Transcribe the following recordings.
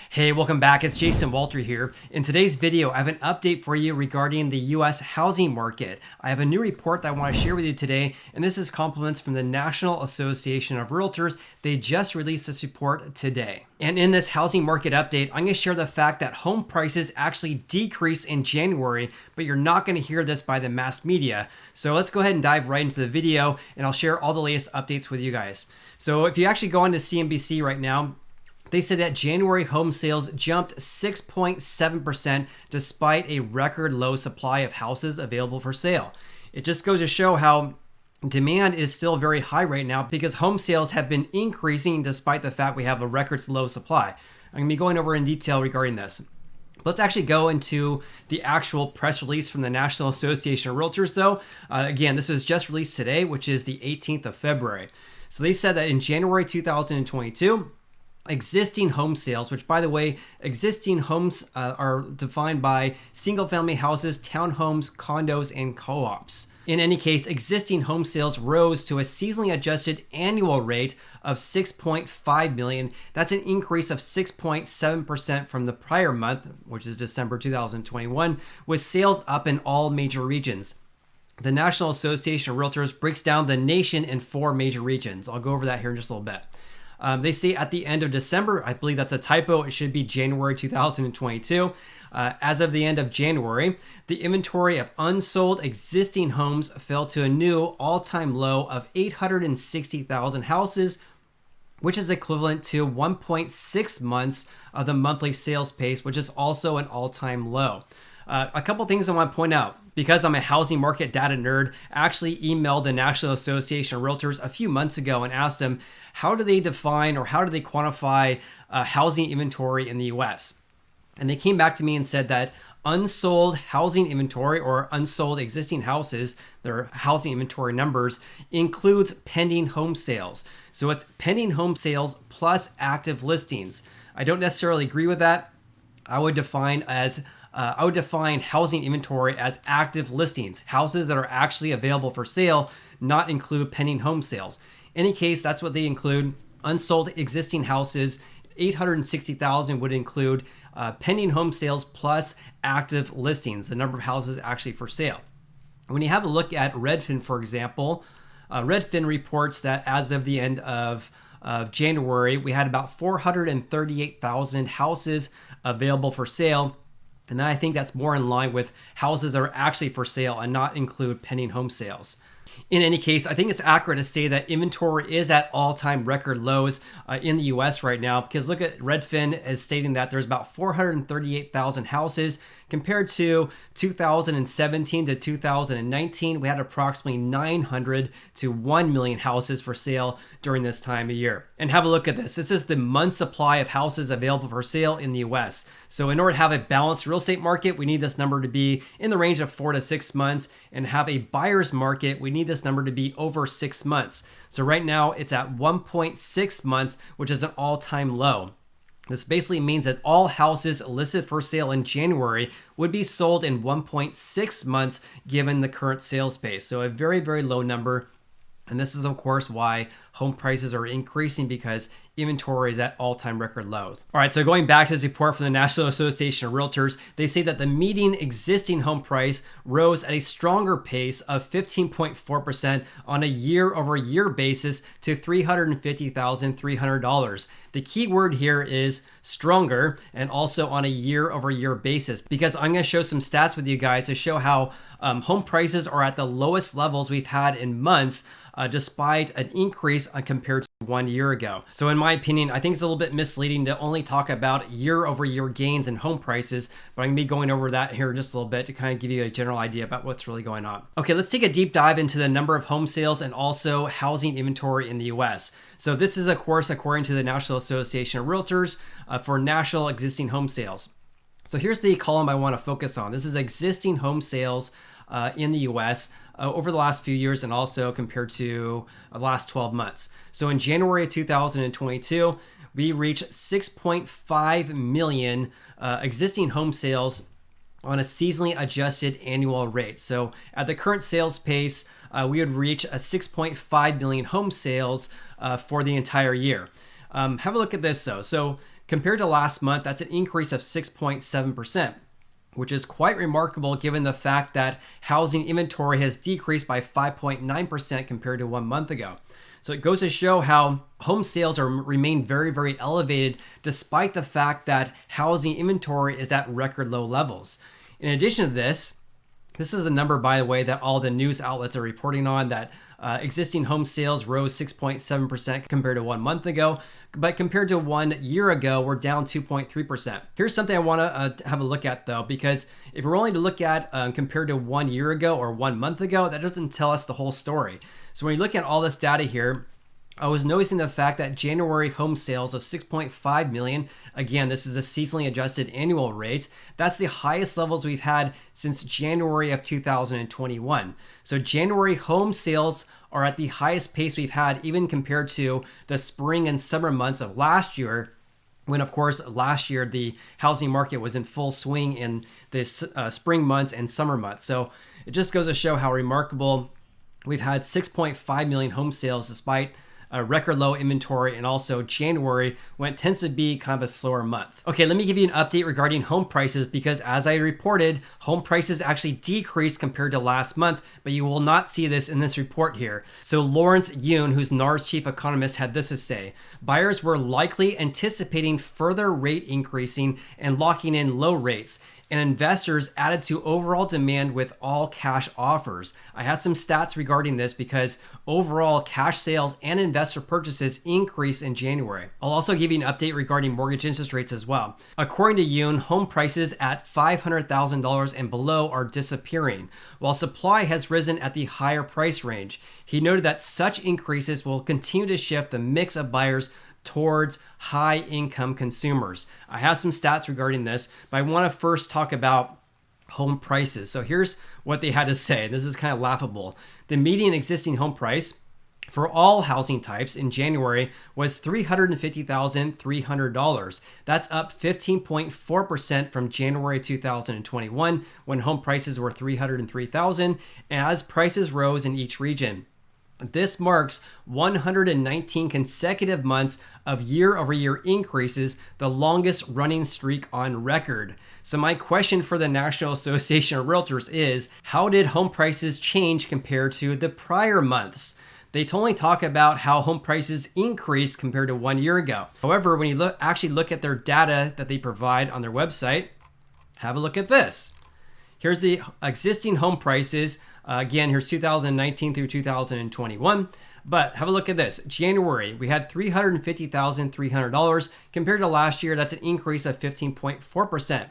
Hey, welcome back. It's JWalter here. In today's video, I have an update for you regarding the US housing market. I have a new report that I want to share with you today, and this is compliments from the National Association of Realtors. They just released this report today. And in this housing market update, I'm going to share the fact that home prices actually decreased in January, but you're not going to hear this by the mass media. So let's go ahead and dive right into the video, and I'll share all the latest updates with you guys. So if you actually go onto CNBC right now, they said that January home sales jumped 6.7% despite a record low supply of houses available for sale. It just goes to show how demand is still very high right now because home sales have been increasing despite the fact we have a record low supply. I'm going to be going over in detail regarding this. Let's actually go into the actual press release from the National Association of Realtors though. Again, this was just released today, which is the 18th of February. So they said that in January 2022, existing home sales, which by the way, existing homes are defined by single family houses, townhomes, condos, and co-ops. In any case, existing home sales rose to a seasonally adjusted annual rate of 6.5 million. That's an increase of 6.7% from the prior month, which is December 2021, with sales up in all major regions. The National Association of Realtors breaks down the nation in 4 major regions. I'll go over that here in just a little bit. They say at the end of December, I believe that's a typo, it should be January 2022. As of the end of January, the inventory of unsold existing homes fell to a new all-time low of 860,000 houses, which is equivalent to 1.6 months of the monthly sales pace, which is also an all-time low. A couple things I want to point out. Because I'm a housing market data nerd, I actually emailed the National Association of Realtors a few months ago and asked them, how do they define or how do they quantify housing inventory in the US? And they came back to me and said that unsold housing inventory or unsold existing houses, their housing inventory numbers, includes pending home sales. So it's pending home sales plus active listings. I don't necessarily agree with that. I would define housing inventory as active listings, houses that are actually available for sale, not include pending home sales. In any case, that's what they include. Unsold existing houses, 860,000 would include pending home sales plus active listings, the number of houses actually for sale. When you have a look at Redfin, for example, Redfin reports that as of the end of January, we had about 438,000 houses available for sale. And then I think that's more in line with houses that are actually for sale and not include pending home sales. In any case, I think it's accurate to say that inventory is at all-time record lows in the US right now, because look at Redfin as stating that there's about 438,000 houses compared to 2017 to 2019. We had approximately 900 to 1 million houses for sale during this time of year. And have a look at this. This is the month supply of houses available for sale in the US. So in order to have a balanced real estate market, we need this number to be in the range of 4 to 6 months, and have a buyer's market, we need this number to be over 6 months. So right now it's at 1.6 months, which is an all-time low. This basically means that all houses listed for sale in January would be sold in 1.6 months given the current sales pace. So a very, very low number. And this is, of course, why home prices are increasing, because inventory is at all-time record lows. All right, so going back to this report from the National Association of Realtors, they say that the median existing home price rose at a stronger pace of 15.4% on a year-over-year basis to $350,300. The key word here is stronger, and also on a year-over-year basis, because I'm going to show some stats with you guys to show how home prices are at the lowest levels we've had in months, despite an increase compared to 1 year ago. So in my opinion, I think it's a little bit misleading to only talk about year-over-year gains in home prices, but I'm going to be going over that here in just a little bit to kind of give you a general idea about what's really going on. Okay, let's take a deep dive into the number of home sales and also housing inventory in the US. So this is, of course, according to the National Association of Realtors for national existing home sales. So here's the column I want to focus on. This is existing home sales in the US over the last few years, and also compared to the last 12 months. So in January of 2022, we reached 6.5 million existing home sales on a seasonally adjusted annual rate. So at the current sales pace, we would reach a 6.5 million home sales for the entire year. Have a look at this though. So Compared to last month, that's an increase of 6.7%. Which is quite remarkable given the fact that housing inventory has decreased by 5.9% compared to 1 month ago. So it goes to show how home sales remain very, very elevated despite the fact that housing inventory is at record low levels. In addition to this is the number, by the way, that all the news outlets are reporting on, that existing home sales rose 6.7% compared to 1 month ago. But compared to 1 year ago, we're down 2.3%. Here's something I want to have a look at, though, because if we're only to look at compared to 1 year ago or 1 month ago, that doesn't tell us the whole story. So when you look at all this data here, I was noticing the fact that January home sales of 6.5 million, again, this is a seasonally adjusted annual rate. That's the highest levels we've had since January of 2021. So January home sales are at the highest pace we've had, even compared to the spring and summer months of last year, when, of course, last year the housing market was in full swing in this spring months and summer months. So it just goes to show how remarkable we've had 6.5 million home sales despite a record low inventory, and also January, when it tends to be kind of a slower month. Okay, let me give you an update regarding home prices, because as I reported, home prices actually decreased compared to last month, but you will not see this in this report here. So Lawrence Yun, who's NAR's chief economist, had this to say: buyers were likely anticipating further rate increasing and locking in low rates, and investors added to overall demand with all cash offers. I have some stats regarding this because overall cash sales and investor purchases increased in January. I'll also give you an update regarding mortgage interest rates as well. According to Yoon, home prices at $500,000 and below are disappearing, while supply has risen at the higher price range. He noted that such increases will continue to shift the mix of buyers towards high-income consumers. I have some stats regarding this, but I want to first talk about home prices. So here's what they had to say. This is kind of laughable. The median existing home price for all housing types in January was $350,300. That's up 15.4% from January 2021, when home prices were $303,000, as prices rose in each region. This marks 119 consecutive months of year-over-year increases, the longest running streak on record. So my question for the National Association of Realtors is, how did home prices change compared to the prior months? They only talk about how home prices increased compared to 1 year ago. However, when you actually look at their data that they provide on their website, have a look at this. Here's the existing home prices. Again, here's 2019 through 2021. But have a look at this. January, we had $350,300. Compared to last year, that's an increase of 15.4%.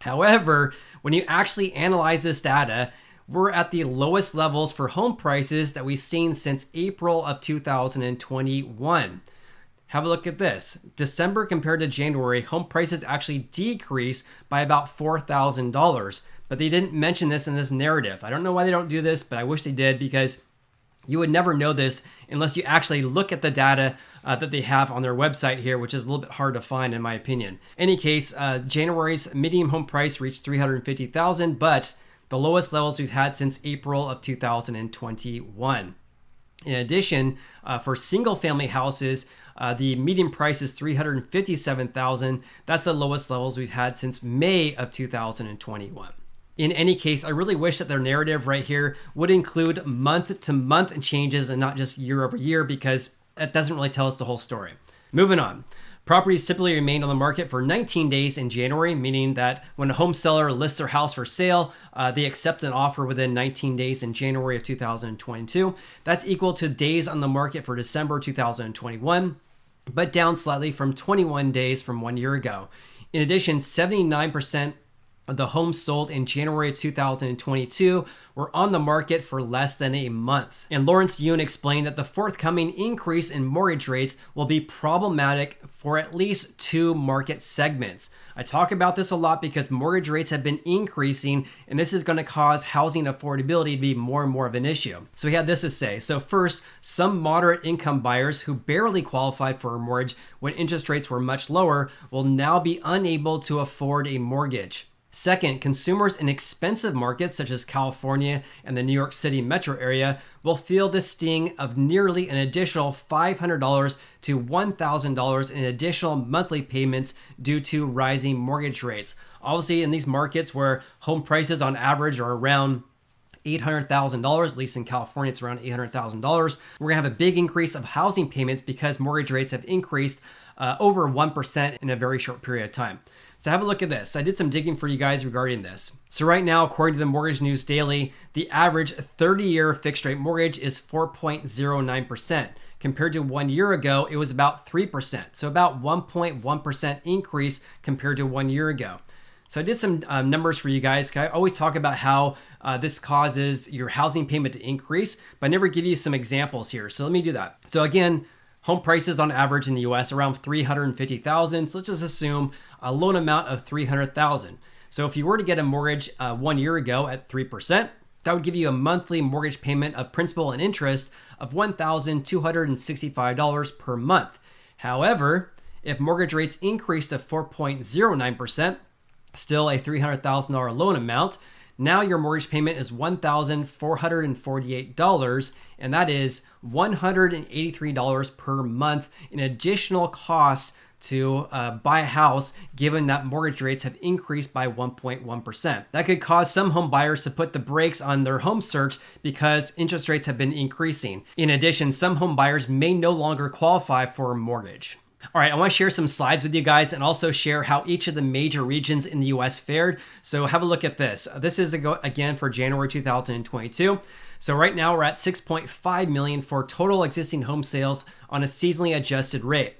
However, when you actually analyze this data, we're at the lowest levels for home prices that we've seen since April of 2021. Have a look at this. December compared to January, home prices actually decreased by about $4,000. But they didn't mention this in this narrative. I don't know why they don't do this, but I wish they did, because you would never know this unless you actually look at the data that they have on their website here, which is a little bit hard to find in my opinion. In any case, January's median home price reached $350,000, but the lowest levels we've had since April of 2021. In addition, for single family houses, the median price is $357,000. That's the lowest levels we've had since May of 2021. In any case, I really wish that their narrative right here would include month-to-month changes and not just year-over-year, because that doesn't really tell us the whole story. Moving on. Properties typically remained on the market for 19 days in January, meaning that when a home seller lists their house for sale, they accept an offer within 19 days in January of 2022. That's equal to days on the market for December 2021, but down slightly from 21 days from 1 year ago. In addition, 79% of the homes sold in January 2022 were on the market for less than a month. And Lawrence Yun explained that the forthcoming increase in mortgage rates will be problematic for at least two market segments. I talk about this a lot because mortgage rates have been increasing, and this is going to cause housing affordability to be more and more of an issue. So he had this to say. So first, some moderate income buyers who barely qualified for a mortgage when interest rates were much lower will now be unable to afford a mortgage. Second, consumers in expensive markets such as California and the New York City metro area will feel the sting of nearly an additional $500 to $1,000 in additional monthly payments due to rising mortgage rates. Obviously, in these markets where home prices on average are around $800,000, at least in California, it's around $800,000. We're gonna have a big increase of housing payments because mortgage rates have increased over 1% in a very short period of time. So have a look at this. I did some digging for you guys regarding this. So right now, according to the Mortgage News Daily, the average 30-year fixed rate mortgage is 4.09%. Compared to 1 year ago, it was about 3%. So about 1.1% increase compared to 1 year ago. So I did some numbers for you guys. I always talk about how this causes your housing payment to increase, but I never give you some examples here. So let me do that. So again, home prices on average in the US around $350,000. So let's just assume a loan amount of $300,000. So if you were to get a mortgage 1 year ago at 3%, that would give you a monthly mortgage payment of principal and interest of $1,265 per month. However, if mortgage rates increase to 4.09%, still a $300,000 loan amount, now your mortgage payment is $1,448, and that is $183 per month in additional costs to buy a house, given that mortgage rates have increased by 1.1%. That could cause some home buyers to put the brakes on their home search because interest rates have been increasing. In addition, some home buyers may no longer qualify for a mortgage. All right, I want to share some slides with you guys and also share how each of the major regions in the US fared. So have a look at this. This is again for January 2022. So right now we're at 6.5 million for total existing home sales on a seasonally adjusted rate.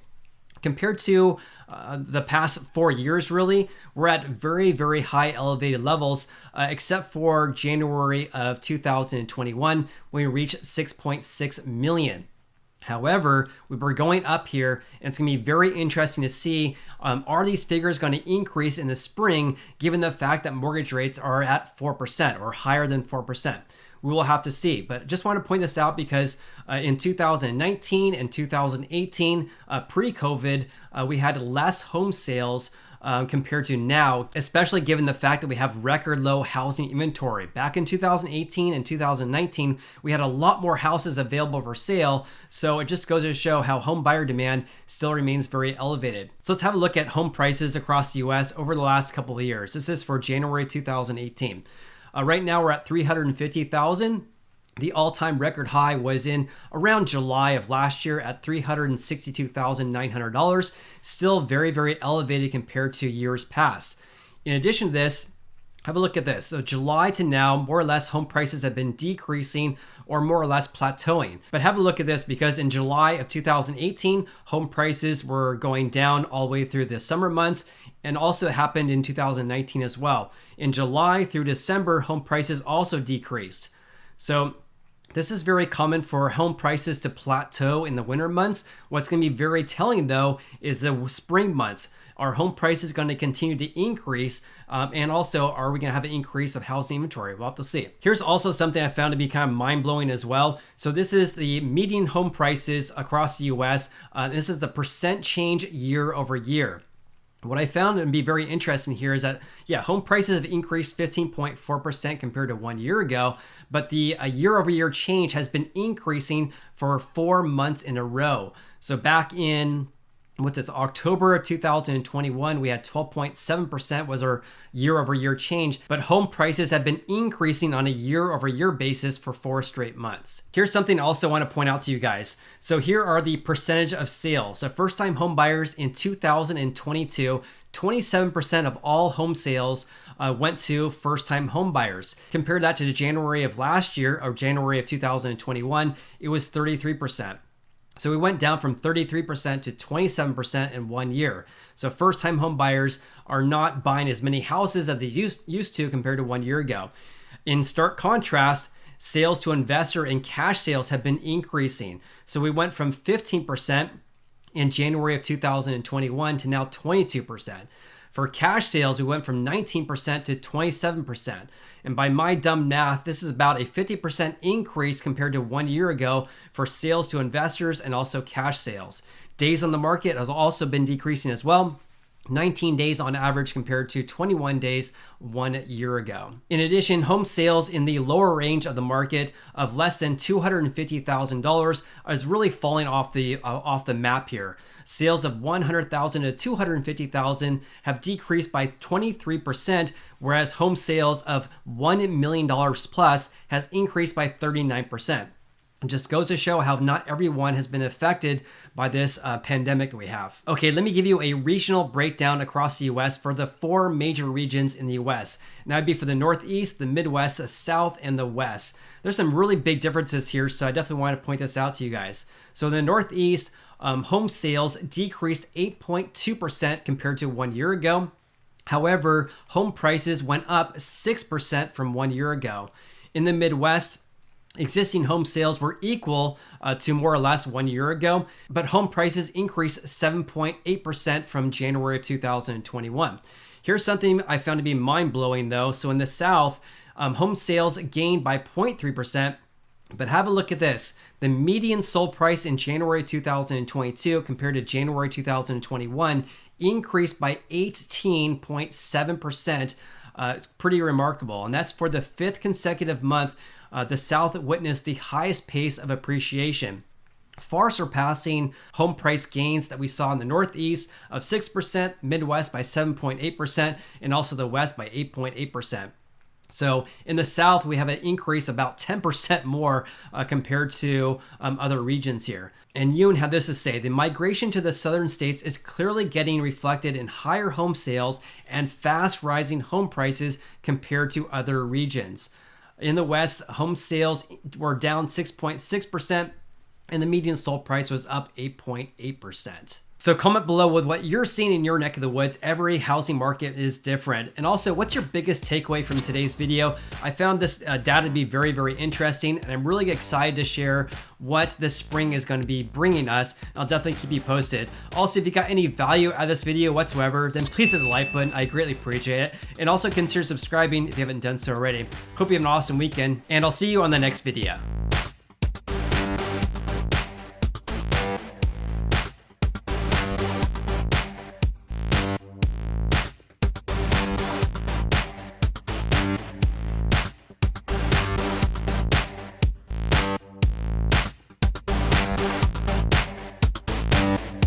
Compared to the past 4 years, really, we're at very, very high elevated levels, except for January of 2021 when we reached 6.6 million. However, we were going up here, and it's going to be very interesting to see, are these figures going to increase in the spring, given the fact that mortgage rates are at 4% or higher than 4%. We will have to see, but just want to point this out because in 2019 and 2018, pre-COVID, we had less home sales compared to now, especially given the fact that we have record low housing inventory. Back in 2018 and 2019, we had a lot more houses available for sale. So it just goes to show how home buyer demand still remains very elevated. So let's have a look at home prices across the US over the last couple of years. This is for January 2018. Right now we're at 350,000. The all-time record high was in around July of last year at $362,900. Still very, very elevated compared to years past. In addition to this, have a look at this. So July to now, more or less home prices have been decreasing or more or less plateauing. But have a look at this because in July of 2018, home prices were going down all the way through the summer months, and also happened in 2019 as well. In July through December, home prices also decreased. So this is very common for home prices to plateau in the winter months. What's going to be very telling though is the spring months. Are home prices going to continue to increase? And also, are we going to have an increase of housing inventory? We'll have to see. Here's also something I found to be kind of mind-blowing as well. So this is the median home prices across the US. This is the percent change year over year. What I found to be very interesting here is that, yeah, home prices have increased 15.4% compared to 1 year ago, but the year-over-year change has been increasing for 4 months in a row. So back in October of 2021, we had 12.7% was our year-over-year change, but home prices have been increasing on a year-over-year basis for 4 straight months. Here's something I also want to point out to you guys. So here are the percentage of sales. So first-time home buyers in 2022, 27% of all home sales went to first-time home buyers. Compare that to January of last year, or January of 2021, it was 33%. So we went down from 33% to 27% in 1 year. So first-time home buyers are not buying as many houses as they used to compared to 1 year ago. In stark contrast, sales to investor and cash sales have been increasing. So we went from 15% in January of 2021 to now 22%. For cash sales, we went from 19% to 27%. And by my dumb math, this is about a 50% increase compared to 1 year ago for sales to investors and also cash sales. Days on the market has also been decreasing as well. 19 days on average compared to 21 days 1 year ago. In addition, home sales in the lower range of the market of less than $250,000 is really falling off the map here. Sales of $100,000 to $250,000 have decreased by 23%, whereas home sales of $1 million plus has increased by 39%. It just goes to show how not everyone has been affected by this pandemic that we have. Okay, let me give you a regional breakdown across the US for the 4 major regions in the US. And that would be for the Northeast, the Midwest, the South, and the West. There's some really big differences here, so I definitely want to point this out to you guys. So in the Northeast, home sales decreased 8.2% compared to 1 year ago. However, home prices went up 6% from 1 year ago. In the Midwest, existing home sales were equal to more or less 1 year ago, but home prices increased 7.8% from January of 2021. Here's something I found to be mind-blowing though. So in the South, home sales gained by 0.3%, but have a look at this. The median sold price in January 2022 compared to January 2021 increased by 18.7%. It's pretty remarkable, and that's for the 5th consecutive month. The South witnessed the highest pace of appreciation, far surpassing home price gains that we saw in the Northeast of 6%, Midwest by 7.8%, and also the West by 8.8%. So in the South, we have an increase about 10% more compared to other regions here. And Yoon had this to say: the migration to the southern states is clearly getting reflected in higher home sales and fast rising home prices compared to other regions. In the West, home sales were down 6.6%, and the median sold price was up 8.8%. So comment below with what you're seeing in your neck of the woods. Every housing market is different. And also, what's your biggest takeaway from today's video? I found this data to be very, very interesting, and I'm really excited to share what this spring is going to be bringing us. I'll definitely keep you posted. Also, if you got any value out of this video whatsoever, then please hit the like button. I greatly appreciate it. And also consider subscribing if you haven't done so already. Hope you have an awesome weekend, and I'll see you on the next video.